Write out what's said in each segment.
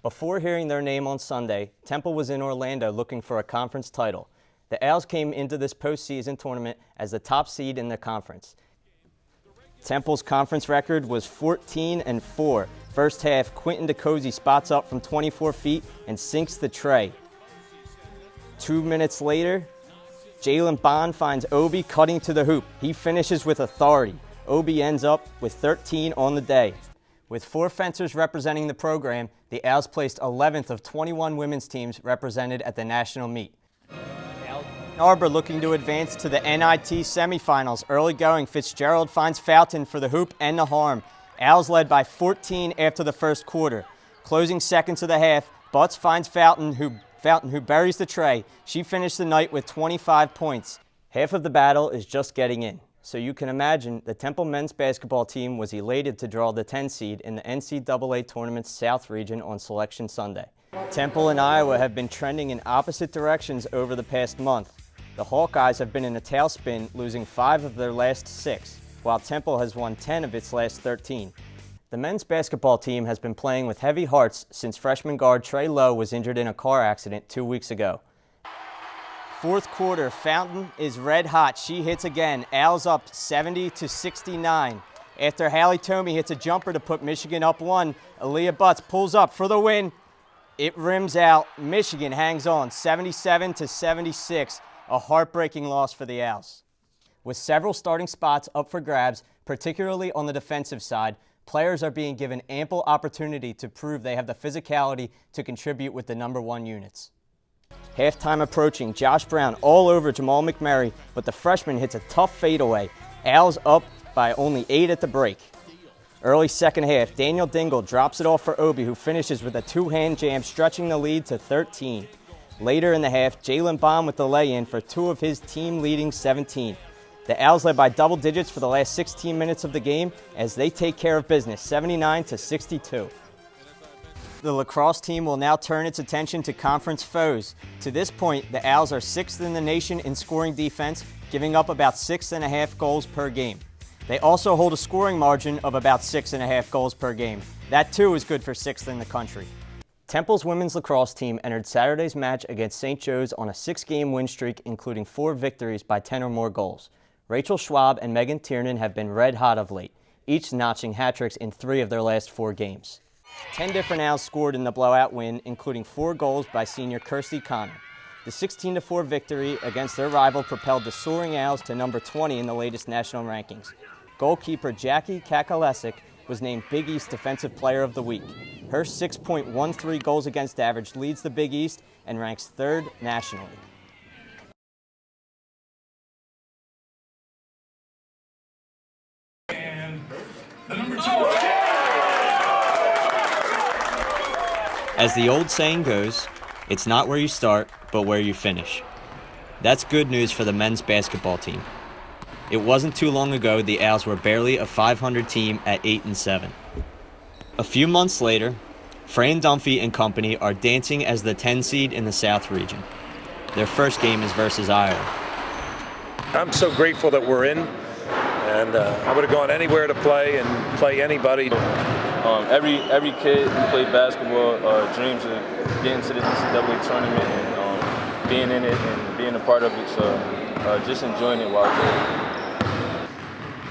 Before hearing their name on Sunday, Temple was in Orlando looking for a conference title. The Owls came into this postseason tournament as the top seed in the conference. Temple's conference record was 14-4. First half, Quentin DeCozy spots up from 24 feet and sinks the tray. 2 minutes later, Jalen Bond finds Obi cutting to the hoop. He finishes with authority. Obi ends up with 13 on the day. With 4 fencers representing the program, the Owls placed 11th of 21 women's teams represented at the national meet. Arbor looking to advance to the NIT semifinals. Early going, Fitzgerald finds Fountain for the hoop and the harm. Owls led by 14 after the first quarter. Closing seconds of the half, Butts finds Fountain who buries the tray. She finished the night with 25 points. Half of the battle is just getting in. So you can imagine the Temple men's basketball team was elated to draw the 10 seed in the NCAA tournament's South region on Selection Sunday. Temple and Iowa have been trending in opposite directions over the past month. The Hawkeyes have been in a tailspin, losing 5 of their last 6, while Temple has won 10 of its last 13. The men's basketball team has been playing with heavy hearts since freshman guard Trey Lowe was injured in a car accident 2 weeks ago. Fourth quarter, Fountain is red hot. She hits again. Owls up 70-69. After Hallie Tomey hits a jumper to put Michigan up 1, Aaliyah Butts pulls up for the win. It rims out. Michigan hangs on 77-76. A heartbreaking loss for the Owls. With several starting spots up for grabs, particularly on the defensive side, players are being given ample opportunity to prove they have the physicality to contribute with the number 1 units. Halftime approaching, Josh Brown all over Jamal McMurray, but the freshman hits a tough fadeaway. Owls up by only 8 at the break. Early second half, Daniel Dingle drops it off for Obi, who finishes with a 2-hand jam, stretching the lead to 13. Later in the half, Jalen Bond with the lay-in for 2 of his team-leading 17. The Owls led by double digits for the last 16 minutes of the game as they take care of business, 79-62. The lacrosse team will now turn its attention to conference foes. To this point, the Owls are 6th in the nation in scoring defense, giving up about 6.5 goals per game. They also hold a scoring margin of about 6.5 goals per game. That too is good for 6th in the country. Temple's women's lacrosse team entered Saturday's match against St. Joe's on a 6-game win streak, including 4 victories by 10 or more goals. Rachel Schwab and Megan Tiernan have been red hot of late, each notching hat tricks in 3 of their last 4 games. 10 different Owls scored in the blowout win, including 4 goals by senior Kirsty Connor. The 16-4 victory against their rival propelled the soaring Owls to number 20 in the latest national rankings. Goalkeeper Jackie Kakalesic was named Big East Defensive Player of the Week. Her 6.13 goals against average leads the Big East and ranks 3rd nationally. And the number 2. As the old saying goes, it's not where you start, but where you finish. That's good news for the men's basketball team. It wasn't too long ago the Owls were barely a 500 team at 8-7. A few months later, Fran Dunphy and company are dancing as the 10 seed in the South region. Their first game is versus Iowa. I'm so grateful that we're in, and I would have gone anywhere to play and play anybody. Every kid who played basketball dreams of getting to the NCAA tournament and being in it and being a part of it, so just enjoying it while there.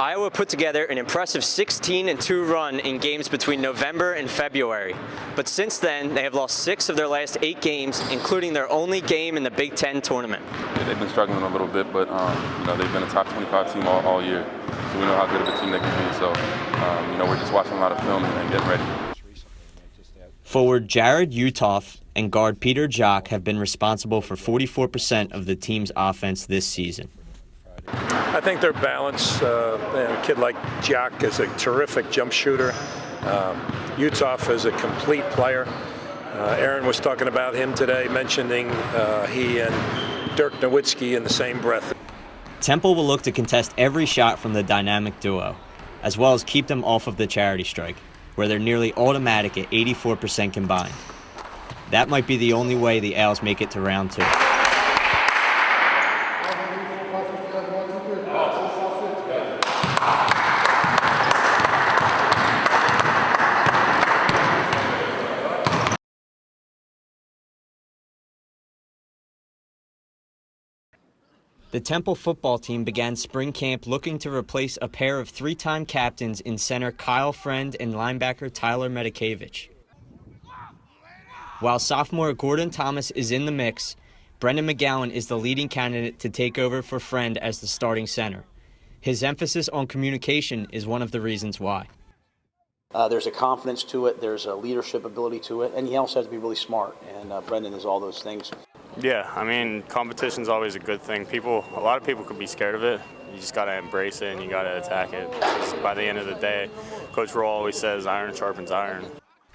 Iowa put together an impressive 16-2 run in games between November and February. But since then, they have lost 6 of their last 8 games, including their only game in the Big Ten tournament. Yeah, they've been struggling a little bit, but they've been a top 25 team all year. So we know how good of a team they can be. So we're just watching a lot of film and getting ready. Forward Jared Utoff and guard Peter Jock have been responsible for 44% of the team's offense this season. I think their balance, a kid like Jack is a terrific jump shooter. Utoff is a complete player. Aaron was talking about him today, mentioning he and Dirk Nowitzki in the same breath. Temple will look to contest every shot from the dynamic duo, as well as keep them off of the charity strike, where they're nearly automatic at 84% combined. That might be the only way the Owls make it to round 2. The Temple football team began spring camp looking to replace a pair of three-time captains in center Kyle Friend and linebacker Tyler Medikevich. While sophomore Gordon Thomas is in the mix, Brendan McGowan is the leading candidate to take over for Friend as the starting center. His emphasis on communication is one of the reasons why. There's a confidence to it, there's a leadership ability to it, and he also has to be really smart, and Brendan is all those things. Yeah, I mean, competition's always a good thing. A lot of people could be scared of it. You just got to embrace it and you got to attack it. By the end of the day, Coach Roll always says iron sharpens iron.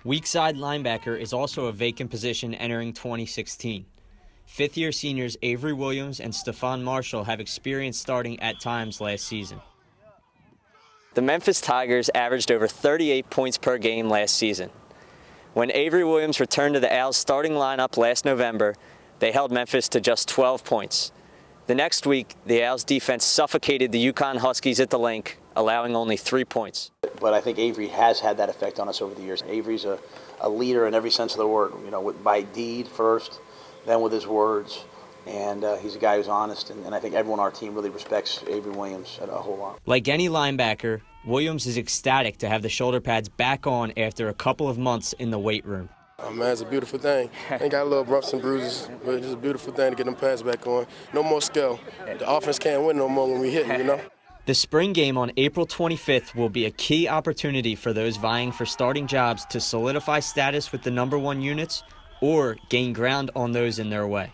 Weak side linebacker is also a vacant position entering 2016. Fifth-year seniors Avery Williams and Stephon Marshall have experience starting at times last season. The Memphis Tigers averaged over 38 points per game last season. When Avery Williams returned to the Owls starting lineup last November, they held Memphis to just 12 points. The next week, the Owls defense suffocated the UConn Huskies at the Link, allowing only 3 points. But I think Avery has had that effect on us over the years. Avery's a leader in every sense of the word, by deed first, then with his words. And he's a guy who's honest, and I think everyone on our team really respects Avery Williams a whole lot. Like any linebacker, Williams is ecstatic to have the shoulder pads back on after a couple of months in the weight room. Oh, man, it's a beautiful thing. Ain't got a little bumps and bruises, but it's just a beautiful thing to get them pads back on. No more skill. The offense can't win no more when we hit, The spring game on April 25th will be a key opportunity for those vying for starting jobs to solidify status with the #1 units or gain ground on those in their way.